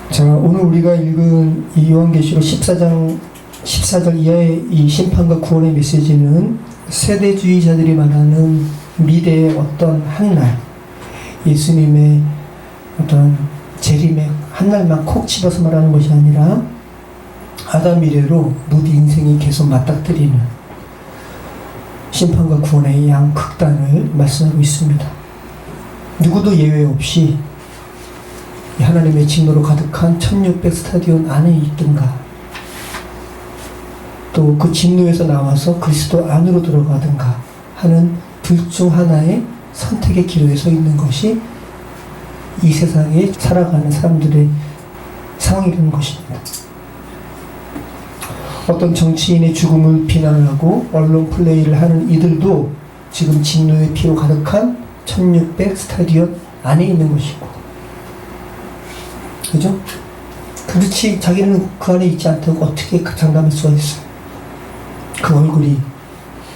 S1: 자, 오늘 우리가 읽은 이 요한계시록 14절 이하의 이 심판과 구원의 메시지는 세대주의자들이 말하는 미래의 어떤 한날, 예수님의 어떤 재림의 한날만 콕 집어서 말하는 것이 아니라 아담 이래로 모두 인생이 계속 맞닥뜨리는 심판과 구원의 양 극단을 말씀하고 있습니다. 누구도 예외 없이 하나님의 진노로 가득한 1600 스타디온 안에 있든가, 또 그 진노에서 나와서 그리스도 안으로 들어가든가 하는 둘 중 하나의 선택의 기로에 서 있는 것이 이 세상에 살아가는 사람들의 상황이라는 것입니다. 어떤 정치인의 죽음을 비난하고 언론 플레이를 하는 이들도 지금 진노의 피로 가득한 1600 스타디온 안에 있는 것이고, 그죠? 그렇지, 자기는 그 안에 있지 않다고 어떻게 장담할 수가 있어요? 그 얼굴이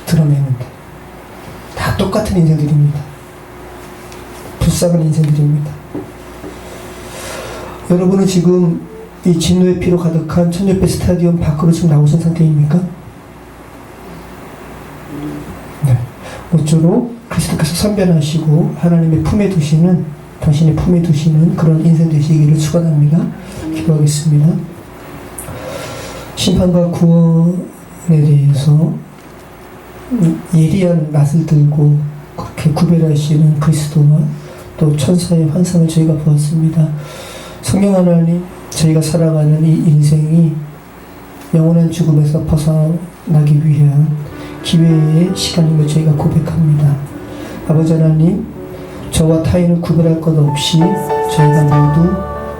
S1: 드러내는데. 다 똑같은 인생들입니다. 불쌍한 인생들입니다. 여러분은 지금 이 진노의 피로 가득한 1600 스타디움 밖으로 지금 나오신 상태입니까? 네. 모쪼록 그리스도께서 선변하시고 하나님의 품에 두시는, 당신의 품에 두시는 그런 인생 되시기를 축원합니다. 기도하겠습니다. 심판과 구원에 대해서 예리한 낫을 들고 그렇게 구별하시는 그리스도와 또 천사의 환상을 저희가 보았습니다. 성령 하나님, 저희가 살아가는 이 인생이 영원한 죽음에서 벗어나기 위한 기회의 시간임을 저희가 고백합니다. 아버지 하나님, 저와 타인을 구별할 것 없이 저희가 모두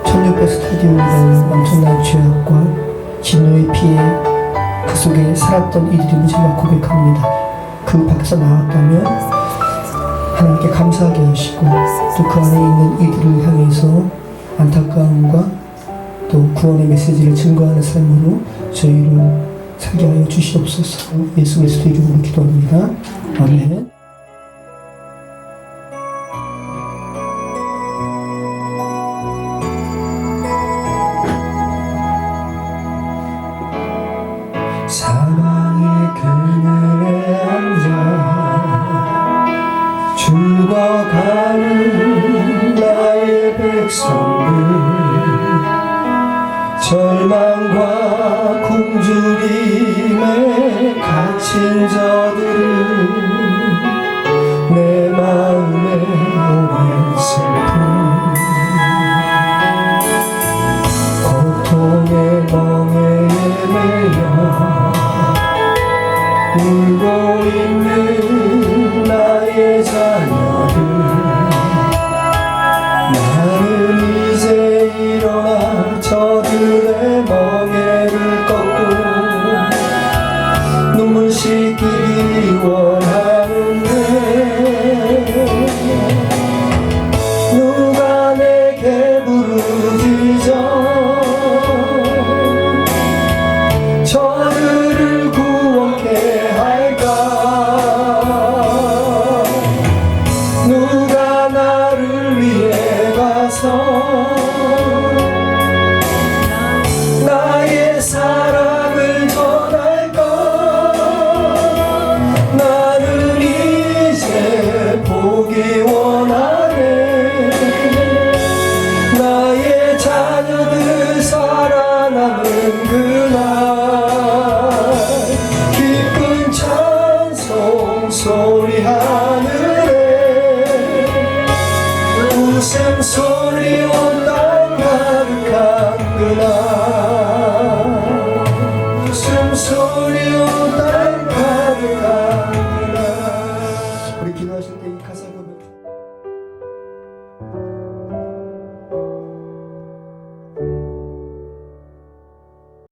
S1: 1600 스타디움이라는 엄청난 죄악과 진노의 피해 그 속에 살았던 이들임을 저희가 고백합니다. 그 밖에서 나왔다면 하나님께 감사하게 하시고, 또 그 안에 있는 이들을 향해서 안타까움과 또 구원의 메시지를 증거하는 삶으로 저희를 살게 하여 주시옵소서. 예수 그리스도 이름으로 기도합니다. 아멘. 사망의 그늘에 앉아 죽어가는 나의 백성들, 절망과 굶주림에 갇힌 저들은 내 마음에 오랜 슬픔, 고통의 멍에 매여 울고 있는 나의 자녀들, 나는 이제 일어나 저들의